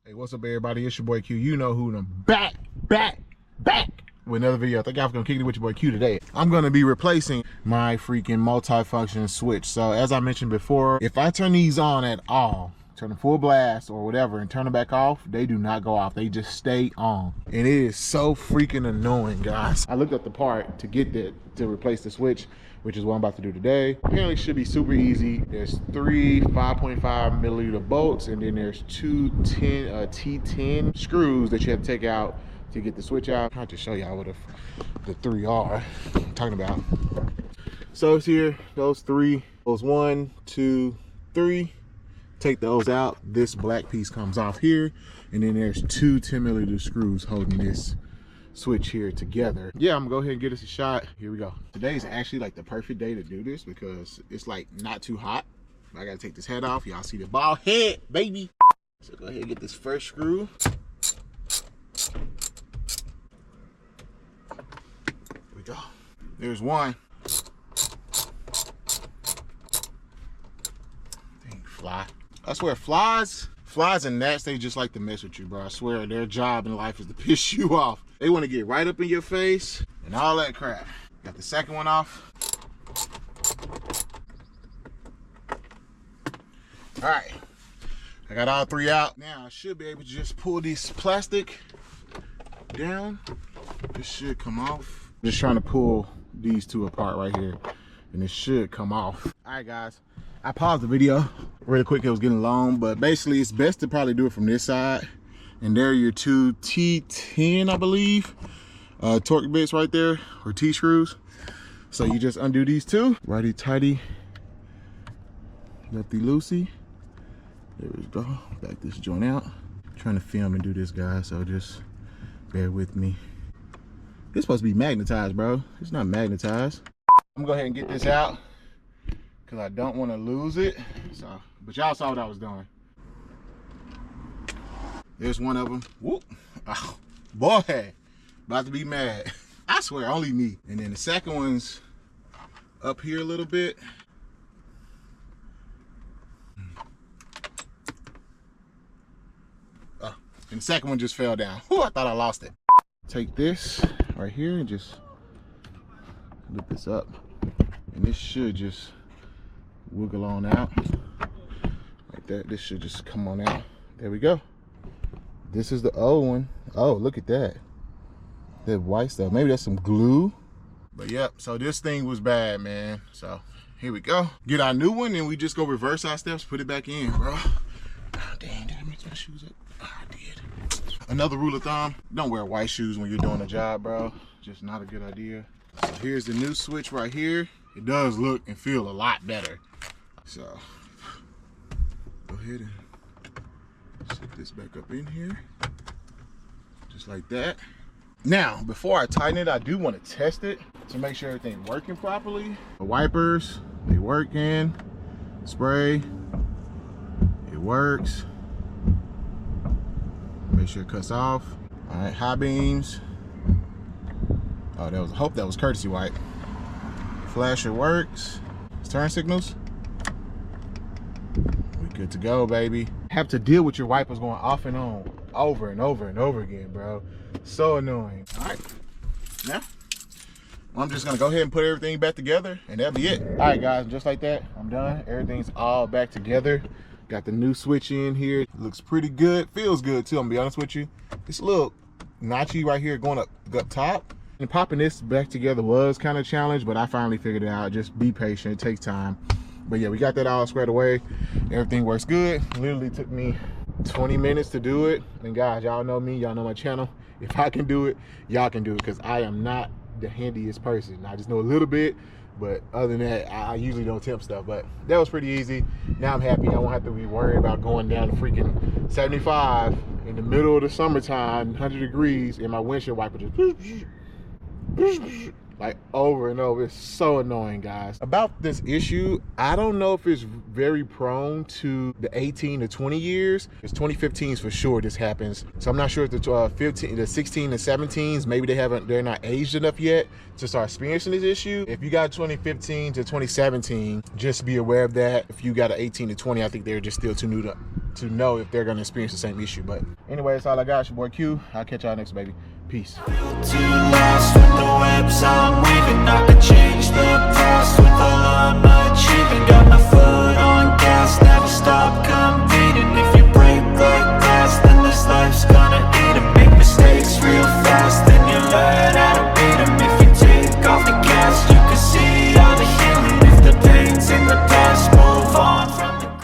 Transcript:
Hey, what's up, everybody? It's your boy Q. You know who, and I'm back with another video. Thank y'all for kicking it with your boy Q today. I'm gonna be replacing my freaking multi-function switch. So as I mentioned before, if I turn these on at all, turn them full blast or whatever and turn them back off, they do not go off. They just stay on. And it is so freaking annoying, guys. I looked up the part to get that, to replace the switch, which is what I'm about to do today. Apparently it should be super easy. There's 3 5.5 milliliter bolts, and then there's 2 T10 screws that you have to take out to get the switch out. I'll just show y'all what the 3 are I'm talking about. So it's here, those 3, those 1, 2, 3. Take those out, this black piece comes off here, and then there's 2 10 milliliter screws holding this switch here together. Yeah, I'm gonna go ahead and get us a shot. Here we go. Today's actually like the perfect day to do this because it's like not too hot. I gotta take this head off. Y'all see the bald head, baby. So go ahead and get this first screw. Here we go. There's one. Dang, fly. I swear, flies and gnats, they just like to mess with you, bro. I swear, their job in life is to piss you off. They want to get right up in your face and all that crap. Got the second one off. All right, I got all 3 out. Now I should be able to just pull this plastic down. This should come off. Just trying to pull these 2 apart right here, and it should come off. All right, guys. I paused the video really quick. It was getting long, but basically it's best to probably do it from this side. And there are your 2 T10, I believe, torque bits right there, or T-screws. So you just undo these 2, righty tighty, lefty loosey. There we go. Back this joint out. I'm trying to film and do this, guys, so just bear with me. It's supposed to be magnetized, bro. It's not magnetized. I'm gonna go ahead and get this out because I don't want to lose it. So, but y'all saw what I was doing. There's one of them. Whoop. Oh, boy, about to be mad. I swear, only me. And then the second one's up here a little bit. Oh, and the second one just fell down. Whew, I thought I lost it. Take this right here and just lift this up. And this should just wiggle on out like that. This should just come on out. There we go. This is the old one. Oh, look at that. That white stuff. Maybe that's some glue. But yep, so this thing was bad, man. So here we go. Get our new one and we just go reverse our steps, put it back in, bro. Oh, dang, did I mix my shoes up? Oh, I did. Another rule of thumb, don't wear white shoes when you're doing a job, bro. Just not a good idea. So here's the new switch right here. It does look and feel a lot better. So go ahead and set this back up in here, just like that. Now, before I tighten it, I do want to test it to make sure everything's working properly. The wipers, they working. Spray, it works. Make sure it cuts off. All right, high beams. Oh, that was, I hope that was courtesy wipe. Flasher works. Turn signals. We good to go, baby. Have to deal with your wipers going off and on over and over and over again, bro. So annoying. All right, now I'm just gonna go ahead and put everything back together and that'll be it. All right, guys, just like that, I'm done. Everything's all back together. Got the new switch in here. Looks pretty good. Feels good too, I'm gonna be honest with you. It's a little notchy right here going up top. And popping this back together was kind of a challenge, but I finally figured it out. Just be patient, it takes time. But yeah, we got that all squared away. Everything works good. Literally took me 20 minutes to do it. And guys, y'all know me, y'all know my channel. If I can do it, y'all can do it, because I am not the handiest person. I just know a little bit, but other than that, I usually don't attempt stuff. But that was pretty easy. Now I'm happy. I won't have to be worried about going down to freaking 75 in the middle of the summertime, 100 degrees, and my windshield wiper just like over and over. It's so annoying, guys. About this issue, I don't know if it's very prone to the 18 to 20 years. It's 2015s for sure this happens. So I'm not sure if the 16 and 17s, maybe they're not aged enough yet to start experiencing this issue. If you got 2015 to 2017, just be aware of that. If you got an 18 to 20, I think they're just still too new to know if they're gonna experience the same issue. But anyway, that's all I got. It's your boy Q. I'll catch y'all next, baby. Peace. Too lost with the webs I'm weaving.